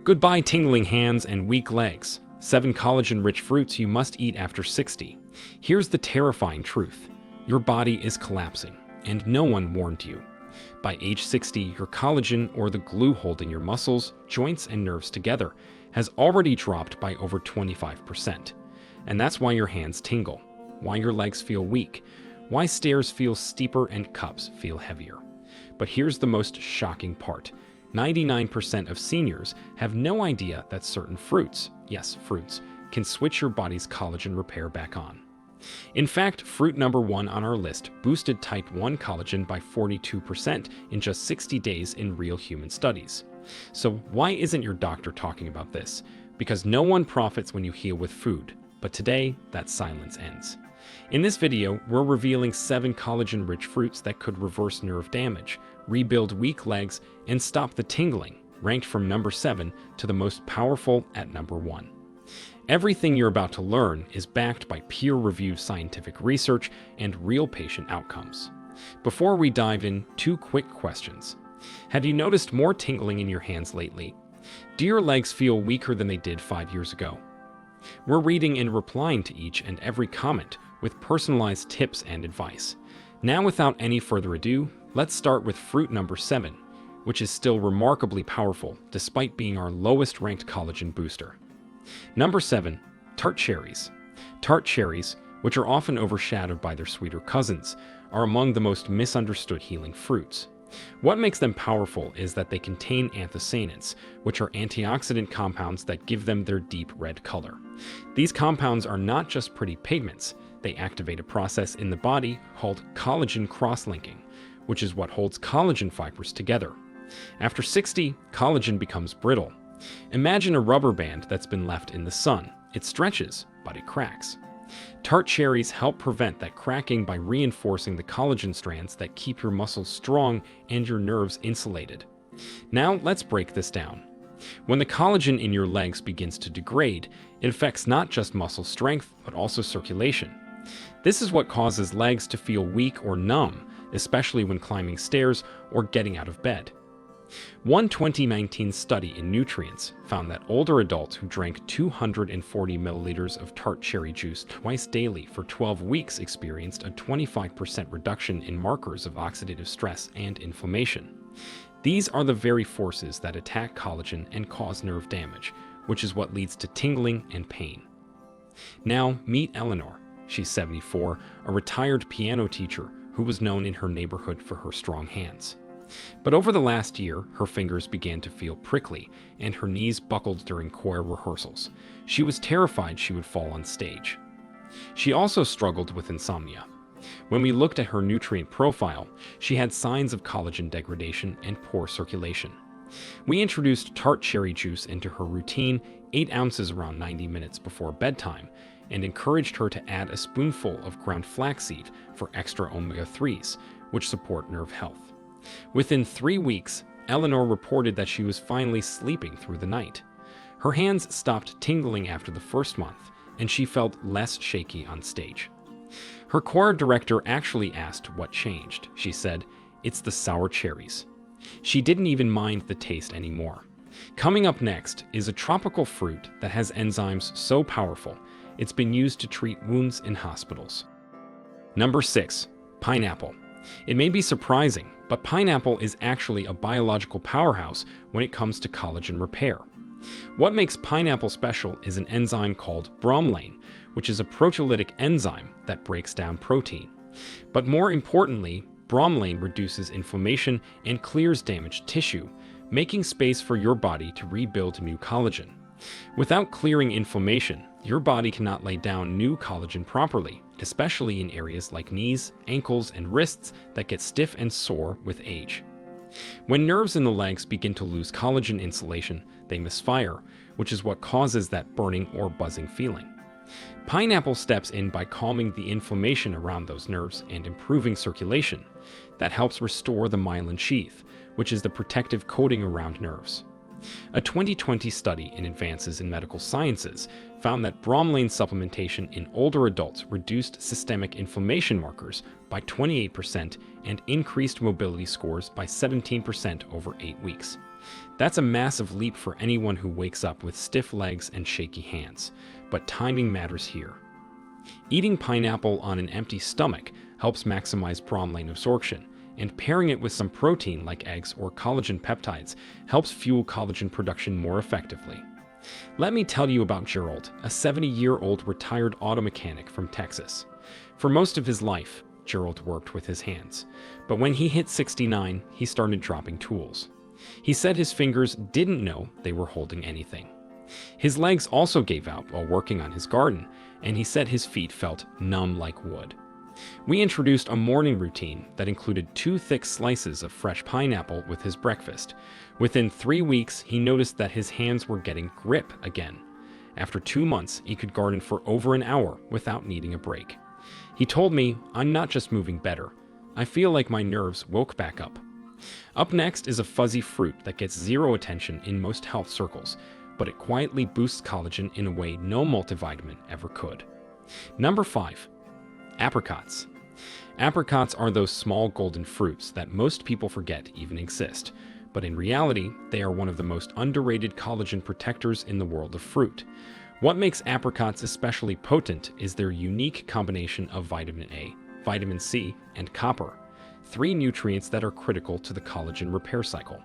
Goodbye tingling hands and weak legs. 7 collagen-rich fruits you must eat after 60. Here's the terrifying truth. Your body is collapsing, and no one warned you. By age 60, your collagen, or the glue holding your muscles, joints, and nerves together, has already dropped by over 25%. And that's why your hands tingle, why your legs feel weak, why stairs feel steeper and cups feel heavier. But here's the most shocking part. 99% of seniors have no idea that certain fruits, yes, fruits, can switch your body's collagen repair back on. In fact, fruit number 1 on our list boosted type 1 collagen by 42% in just 60 days in real human studies. So why isn't your doctor talking about this? Because no one profits when you heal with food. But today, that silence ends. In this video, we're revealing 7 collagen-rich fruits that could reverse nerve damage, rebuild weak legs, and stop the tingling, ranked from number 7 to the most powerful at number 1. Everything you're about to learn is backed by peer-reviewed scientific research and real patient outcomes. Before we dive in, 2 quick questions. Have you noticed more tingling in your hands lately? Do your legs feel weaker than they did 5 years ago? We're reading and replying to each and every comment with personalized tips and advice. Now, without any further ado, let's start with fruit number 7, which is still remarkably powerful despite being our lowest ranked collagen booster. Number 7, tart cherries. Tart cherries, which are often overshadowed by their sweeter cousins, are among the most misunderstood healing fruits. What makes them powerful is that they contain anthocyanins, which are antioxidant compounds that give them their deep red color. These compounds are not just pretty pigments, they activate a process in the body called collagen cross-linking, which is what holds collagen fibers together. After 60, collagen becomes brittle. Imagine a rubber band that's been left in the sun. It stretches, but it cracks. Tart cherries help prevent that cracking by reinforcing the collagen strands that keep your muscles strong and your nerves insulated. Now let's break this down. When the collagen in your legs begins to degrade, it affects not just muscle strength, but also circulation. This is what causes legs to feel weak or numb, especially when climbing stairs or getting out of bed. One 2019 study in Nutrients found that older adults who drank 240 milliliters of tart cherry juice twice daily for 12 weeks experienced a 25% reduction in markers of oxidative stress and inflammation. These are the very forces that attack collagen and cause nerve damage, which is what leads to tingling and pain. Now, meet Eleanor. She's 74, a retired piano teacher who was known in her neighborhood for her strong hands. But over the last year, her fingers began to feel prickly, and her knees buckled during choir rehearsals. She was terrified she would fall on stage. She also struggled with insomnia. When we looked at her nutrient profile, she had signs of collagen degradation and poor circulation. We introduced tart cherry juice into her routine, 8 ounces around 90 minutes before bedtime, and encouraged her to add a spoonful of ground flaxseed for extra omega-3s, which support nerve health. Within 3 weeks, Eleanor reported that she was finally sleeping through the night. Her hands stopped tingling after the first month, and she felt less shaky on stage. Her choir director actually asked what changed. She said, "It's the sour cherries." She didn't even mind the taste anymore. Coming up next is a tropical fruit that has enzymes so powerful, it's been used to treat wounds in hospitals. Number 6, pineapple. It may be surprising, but pineapple is actually a biological powerhouse when it comes to collagen repair. What makes pineapple special is an enzyme called bromelain, which is a proteolytic enzyme that breaks down protein. But more importantly, bromelain reduces inflammation and clears damaged tissue, making space for your body to rebuild new collagen. Without clearing inflammation, your body cannot lay down new collagen properly, especially in areas like knees, ankles, and wrists that get stiff and sore with age. When nerves in the legs begin to lose collagen insulation, they misfire, which is what causes that burning or buzzing feeling. Pineapple steps in by calming the inflammation around those nerves and improving circulation. That helps restore the myelin sheath, which is the protective coating around nerves. A 2020 study in Advances in Medical Sciences found that bromelain supplementation in older adults reduced systemic inflammation markers by 28% and increased mobility scores by 17% over 8 weeks. That's a massive leap for anyone who wakes up with stiff legs and shaky hands. But timing matters here. Eating pineapple on an empty stomach helps maximize bromelain absorption, and pairing it with some protein like eggs or collagen peptides helps fuel collagen production more effectively. Let me tell you about Gerald, a 70-year-old retired auto mechanic from Texas. For most of his life, Gerald worked with his hands, but when he hit 69, he started dropping tools. He said his fingers didn't know they were holding anything. His legs also gave out while working on his garden, and he said his feet felt numb like wood. We introduced a morning routine that included 2 thick slices of fresh pineapple with his breakfast. Within 3 weeks, he noticed that his hands were getting grip again. After 2 months, he could garden for over an hour without needing a break. He told me, "I'm not just moving better. I feel like my nerves woke back up." Up next is a fuzzy fruit that gets zero attention in most health circles, but it quietly boosts collagen in a way no multivitamin ever could. Number 5. Apricots. Apricots are those small golden fruits that most people forget even exist, but in reality, they are one of the most underrated collagen protectors in the world of fruit. What makes apricots especially potent is their unique combination of vitamin A, vitamin C, and copper, 3 nutrients that are critical to the collagen repair cycle.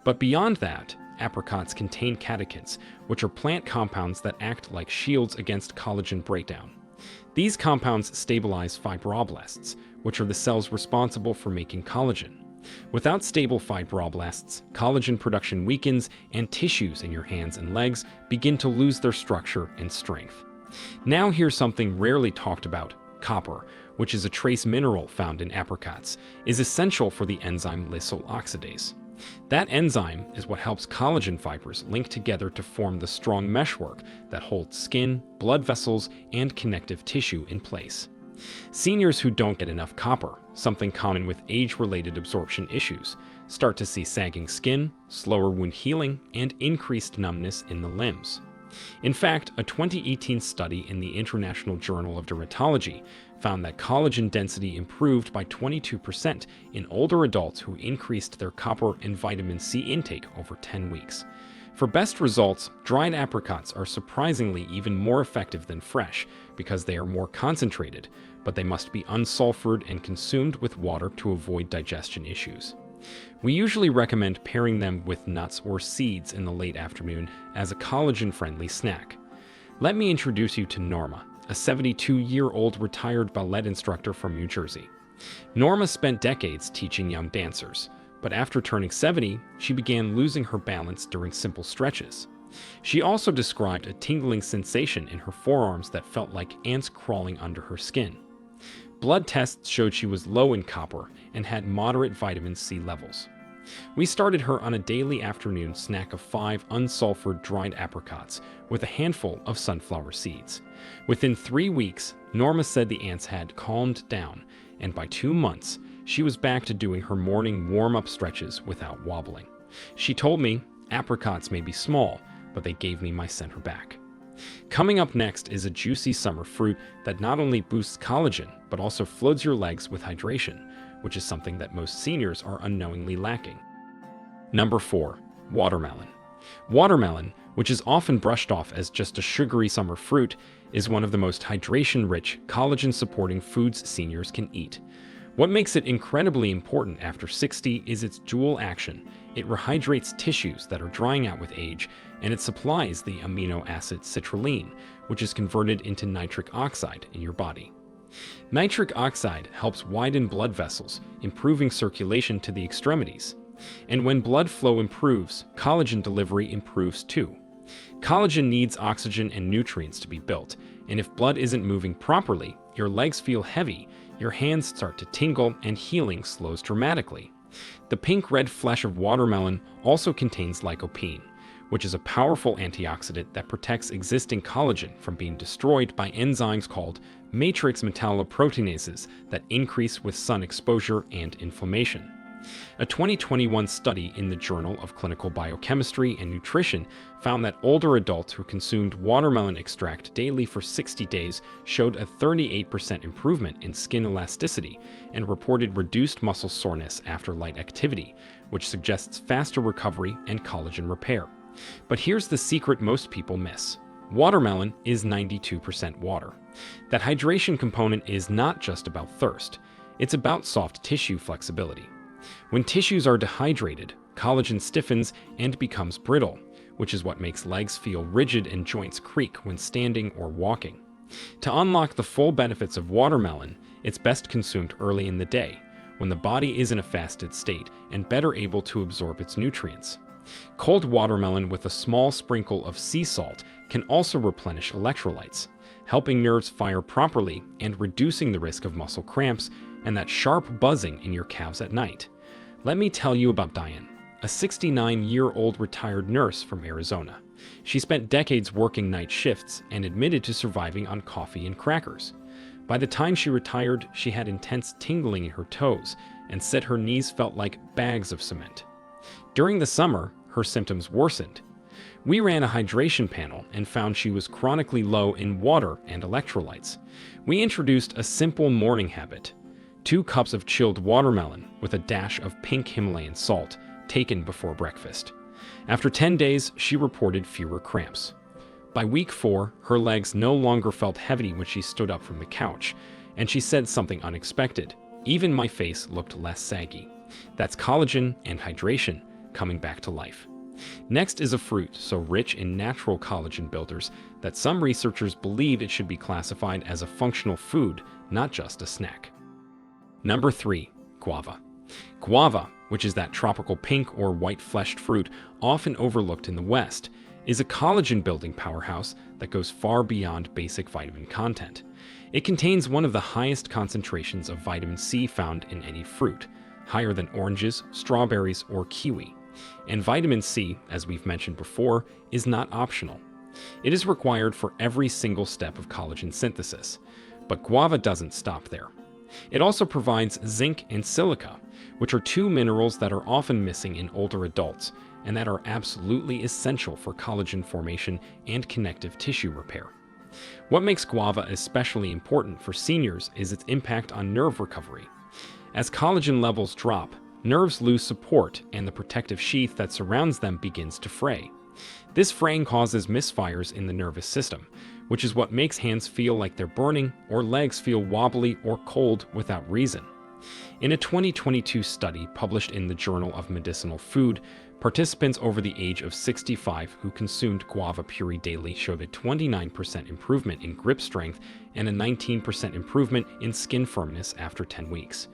But beyond that, apricots contain catechins, which are plant compounds that act like shields against collagen breakdown. These compounds stabilize fibroblasts, which are the cells responsible for making collagen. Without stable fibroblasts, collagen production weakens and tissues in your hands and legs begin to lose their structure and strength. Now here's something rarely talked about. Copper, which is a trace mineral found in apricots, is essential for the enzyme lysyl oxidase. That enzyme is what helps collagen fibers link together to form the strong meshwork that holds skin, blood vessels, and connective tissue in place. Seniors who don't get enough copper, something common with age-related absorption issues, start to see sagging skin, slower wound healing, and increased numbness in the limbs. In fact, a 2018 study in the International Journal of Dermatology found that collagen density improved by 22% in older adults who increased their copper and vitamin C intake over 10 weeks. For best results, dried apricots are surprisingly even more effective than fresh because they are more concentrated, but they must be unsulfured and consumed with water to avoid digestion issues. We usually recommend pairing them with nuts or seeds in the late afternoon as a collagen-friendly snack. Let me introduce you to Norma, a 72-year-old retired ballet instructor from New Jersey. Norma spent decades teaching young dancers, but after turning 70, she began losing her balance during simple stretches. She also described a tingling sensation in her forearms that felt like ants crawling under her skin. Blood tests showed she was low in copper and had moderate vitamin C levels. We started her on a daily afternoon snack of 5 unsulfured dried apricots with a handful of sunflower seeds. Within 3 weeks, Norma said the ants had calmed down, and by 2 months, she was back to doing her morning warm-up stretches without wobbling. She told me, "Apricots may be small, but they gave me my center back." Coming up next is a juicy summer fruit that not only boosts collagen, but also floods your legs with hydration, which is something that most seniors are unknowingly lacking. Number 4. Watermelon. Watermelon, which is often brushed off as just a sugary summer fruit, is one of the most hydration-rich, collagen-supporting foods seniors can eat. What makes it incredibly important after 60 is its dual action. It rehydrates tissues that are drying out with age, and it supplies the amino acid citrulline, which is converted into nitric oxide in your body. Nitric oxide helps widen blood vessels, improving circulation to the extremities. And when blood flow improves, collagen delivery improves too. Collagen needs oxygen and nutrients to be built, and if blood isn't moving properly, your legs feel heavy, your hands start to tingle, and healing slows dramatically. The pink-red flesh of watermelon also contains lycopene, which is a powerful antioxidant that protects existing collagen from being destroyed by enzymes called matrix metalloproteinases that increase with sun exposure and inflammation. A 2021 study in the Journal of Clinical Biochemistry and Nutrition found that older adults who consumed watermelon extract daily for 60 days showed a 38% improvement in skin elasticity and reported reduced muscle soreness after light activity, which suggests faster recovery and collagen repair. But here's the secret most people miss. Watermelon is 92% water. That hydration component is not just about thirst, it's about soft tissue flexibility. When tissues are dehydrated, collagen stiffens and becomes brittle, which is what makes legs feel rigid and joints creak when standing or walking. To unlock the full benefits of watermelon, it's best consumed early in the day, when the body is in a fasted state and better able to absorb its nutrients. Cold watermelon with a small sprinkle of sea salt can also replenish electrolytes, helping nerves fire properly and reducing the risk of muscle cramps and that sharp buzzing in your calves at night. Let me tell you about Diane, a 69-year-old retired nurse from Arizona. She spent decades working night shifts and admitted to surviving on coffee and crackers. By the time she retired, she had intense tingling in her toes and said her knees felt like bags of cement. During the summer, her symptoms worsened. We ran a hydration panel and found she was chronically low in water and electrolytes. We introduced a simple morning habit: 2 cups of chilled watermelon with a dash of pink Himalayan salt taken before breakfast. After 10 days, she reported fewer cramps. By week 4, her legs no longer felt heavy when she stood up from the couch, and she said something unexpected: "Even my face looked less saggy." That's collagen and hydration coming back to life. Next is a fruit so rich in natural collagen builders that some researchers believe it should be classified as a functional food, not just a snack. Number 3. Guava. Guava, which is that tropical pink or white-fleshed fruit often overlooked in the West, is a collagen-building powerhouse that goes far beyond basic vitamin content. It contains one of the highest concentrations of vitamin C found in any fruit, higher than oranges, strawberries, or kiwi. And vitamin C, as we've mentioned before, is not optional. It is required for every single step of collagen synthesis. But guava doesn't stop there. It also provides zinc and silica, which are 2 minerals that are often missing in older adults and that are absolutely essential for collagen formation and connective tissue repair. What makes guava especially important for seniors is its impact on nerve recovery. As collagen levels drop, nerves lose support and the protective sheath that surrounds them begins to fray. This fraying causes misfires in the nervous system, which is what makes hands feel like they're burning or legs feel wobbly or cold without reason. In a 2022 study published in the Journal of Medicinal Food, participants over the age of 65 who consumed guava puree daily showed a 29% improvement in grip strength and a 19% improvement in skin firmness after 10 weeks.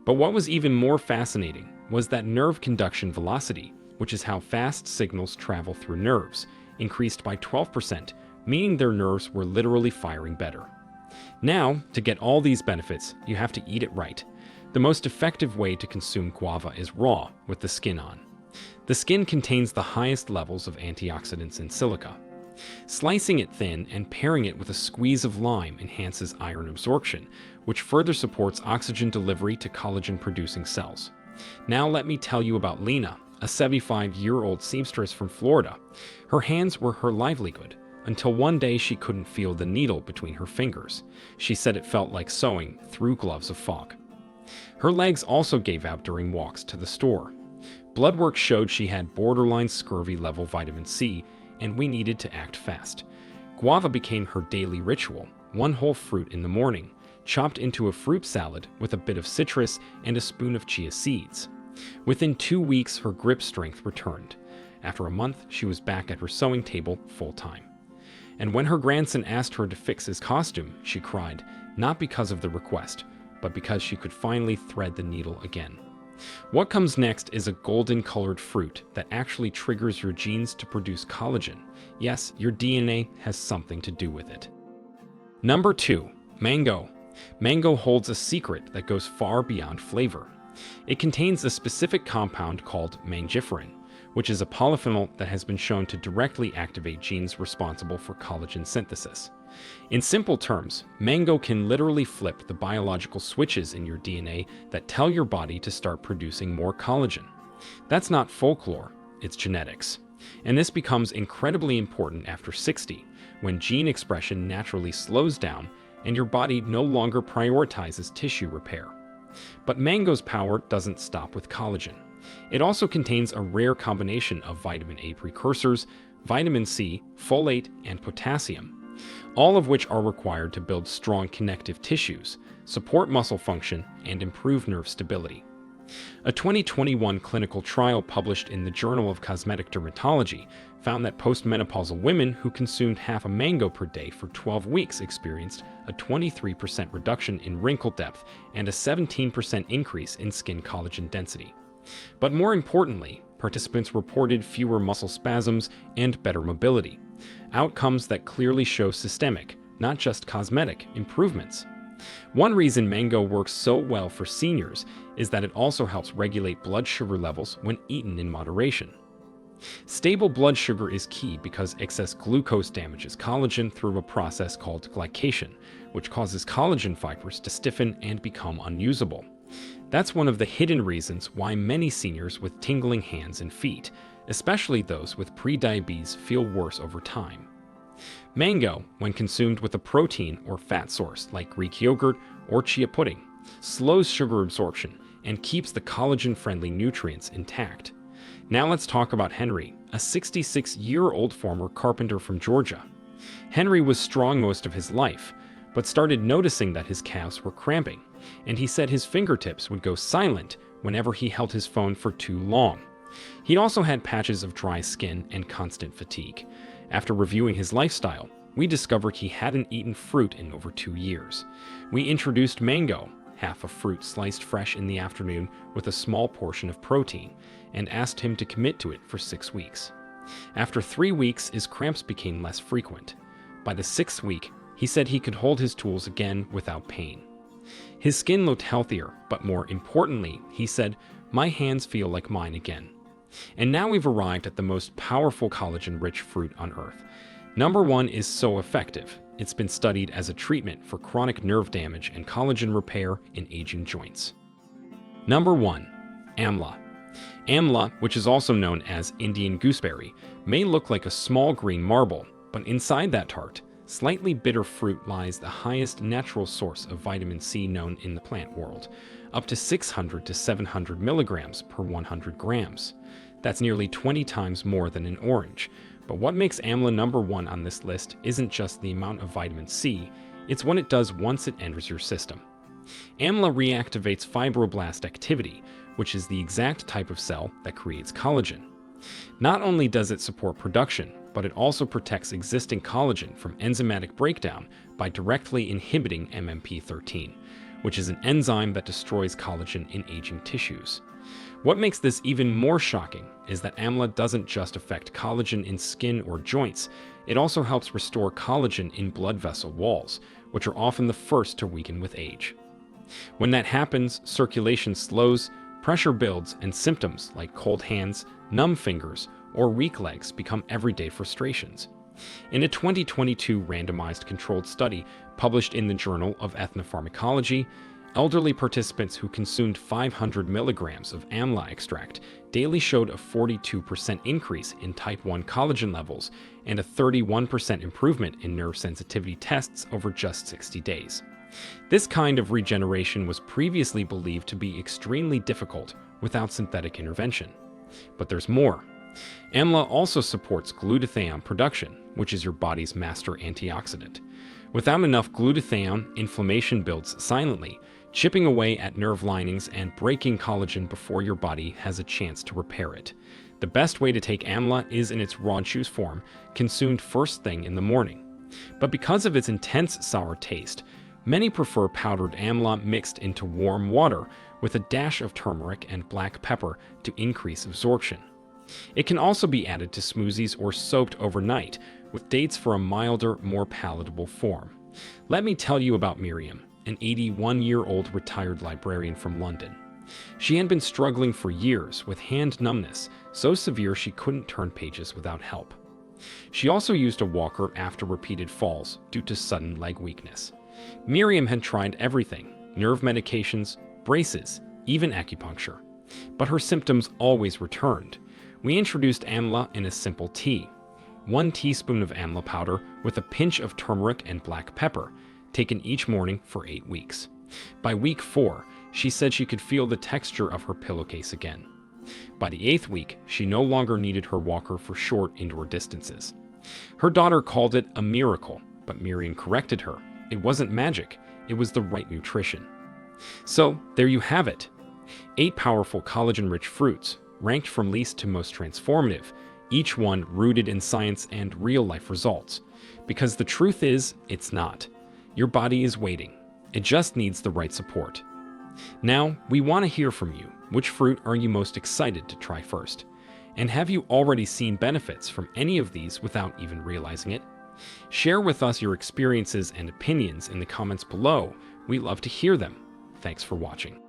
But what was even more fascinating was that nerve conduction velocity, which is how fast signals travel through nerves, increased by 12%, meaning their nerves were literally firing better. Now, to get all these benefits, you have to eat it right. The most effective way to consume guava is raw, with the skin on. The skin contains the highest levels of antioxidants and silica. Slicing it thin and pairing it with a squeeze of lime enhances iron absorption, which further supports oxygen delivery to collagen-producing cells. Now let me tell you about Lena, a 75-year-old seamstress from Florida. Her hands were her livelihood, until one day she couldn't feel the needle between her fingers. She said it felt like sewing through gloves of fog. Her legs also gave out during walks to the store. Blood work showed she had borderline scurvy-level vitamin C, and we needed to act fast. Guava became her daily ritual: 1 whole fruit in the morning, chopped into a fruit salad with a bit of citrus and a spoon of chia seeds. Within 2 weeks, her grip strength returned. After a month, she was back at her sewing table full-time. And when her grandson asked her to fix his costume, she cried, not because of the request, but because she could finally thread the needle again. What comes next is a golden-colored fruit that actually triggers your genes to produce collagen. Yes, your DNA has something to do with it. Number 2. Mango. Mango holds a secret that goes far beyond flavor. It contains a specific compound called mangiferin, which is a polyphenol that has been shown to directly activate genes responsible for collagen synthesis. In simple terms, mango can literally flip the biological switches in your DNA that tell your body to start producing more collagen. That's not folklore, it's genetics. And this becomes incredibly important after 60, when gene expression naturally slows down and your body no longer prioritizes tissue repair. But mango's power doesn't stop with collagen. It also contains a rare combination of vitamin A precursors, vitamin C, folate, and potassium, all of which are required to build strong connective tissues, support muscle function, and improve nerve stability. A 2021 clinical trial published in the Journal of Cosmetic Dermatology found that postmenopausal women who consumed half a mango per day for 12 weeks experienced a 23% reduction in wrinkle depth and a 17% increase in skin collagen density. But more importantly, participants reported fewer muscle spasms and better mobility, outcomes that clearly show systemic, not just cosmetic, improvements. One reason mango works so well for seniors is that it also helps regulate blood sugar levels when eaten in moderation. Stable blood sugar is key because excess glucose damages collagen through a process called glycation, which causes collagen fibers to stiffen and become unusable. That's one of the hidden reasons why many seniors with tingling hands and feet, especially those with prediabetes, feel worse over time. Mango, when consumed with a protein or fat source like Greek yogurt or chia pudding, slows sugar absorption and keeps the collagen-friendly nutrients intact. Now let's talk about Henry, a 66-year-old former carpenter from Georgia. Henry was strong most of his life, but started noticing that his calves were cramping, and he said his fingertips would go silent whenever he held his phone for too long. He also had patches of dry skin and constant fatigue. After reviewing his lifestyle, we discovered he hadn't eaten fruit in over 2 years. We introduced mango, half a fruit sliced fresh in the afternoon with a small portion of protein, and asked him to commit to it for 6 weeks. After 3 weeks, his cramps became less frequent. By the 6th week, he said he could hold his tools again without pain. His skin looked healthier, but more importantly, he said, "My hands feel like mine again." And now we've arrived at the most powerful collagen-rich fruit on Earth. Number 1 is so effective. It's been studied as a treatment for chronic nerve damage and collagen repair in aging joints. Number 1. Amla. Amla, which is also known as Indian gooseberry, may look like a small green marble, but inside that tart, slightly bitter fruit lies the highest natural source of vitamin C known in the plant world, up to 600 to 700 milligrams per 100 grams. That's nearly 20 times more than an orange. But what makes amla number 1 on this list isn't just the amount of vitamin C, it's what it does once it enters your system. Amla reactivates fibroblast activity, which is the exact type of cell that creates collagen. Not only does it support production, but it also protects existing collagen from enzymatic breakdown by directly inhibiting MMP13, which is an enzyme that destroys collagen in aging tissues. What makes this even more shocking is that amla doesn't just affect collagen in skin or joints, it also helps restore collagen in blood vessel walls, which are often the first to weaken with age. When that happens, circulation slows, pressure builds, and symptoms like cold hands, numb fingers, or weak legs become everyday frustrations. In a 2022 randomized controlled study published in the Journal of Ethnopharmacology, elderly participants who consumed 500 milligrams of amla extract daily showed a 42% increase in type 1 collagen levels and a 31% improvement in nerve sensitivity tests over just 60 days. This kind of regeneration was previously believed to be extremely difficult without synthetic intervention. But there's more. Amla also supports glutathione production, which is your body's master antioxidant. Without enough glutathione, inflammation builds silently, chipping away at nerve linings and breaking collagen before your body has a chance to repair it. The best way to take amla is in its raw juice form, consumed first thing in the morning. But because of its intense sour taste, many prefer powdered amla mixed into warm water with a dash of turmeric and black pepper to increase absorption. It can also be added to smoothies or soaked overnight with dates for a milder, more palatable form. Let me tell you about Miriam, an 81-year-old retired librarian from London. She had been struggling for years with hand numbness, so severe she couldn't turn pages without help. She also used a walker after repeated falls due to sudden leg weakness. Miriam had tried everything: nerve medications, braces, even acupuncture. But her symptoms always returned. We introduced amla in a simple tea. 1 teaspoon of amla powder with a pinch of turmeric and black pepper, taken each morning for 8 weeks. By week 4, she said she could feel the texture of her pillowcase again. By the 8th week, she no longer needed her walker for short indoor distances. Her daughter called it a miracle, but Miriam corrected her. It wasn't magic, it was the right nutrition. So, there you have it. 8 powerful collagen-rich fruits, ranked from least to most transformative, each one rooted in science and real-life results. Because the truth is, it's not. Your body is waiting. It just needs the right support. Now, we want to hear from you. Which fruit are you most excited to try first? And have you already seen benefits from any of these without even realizing it? Share with us your experiences and opinions in the comments below. We love to hear them. Thanks for watching.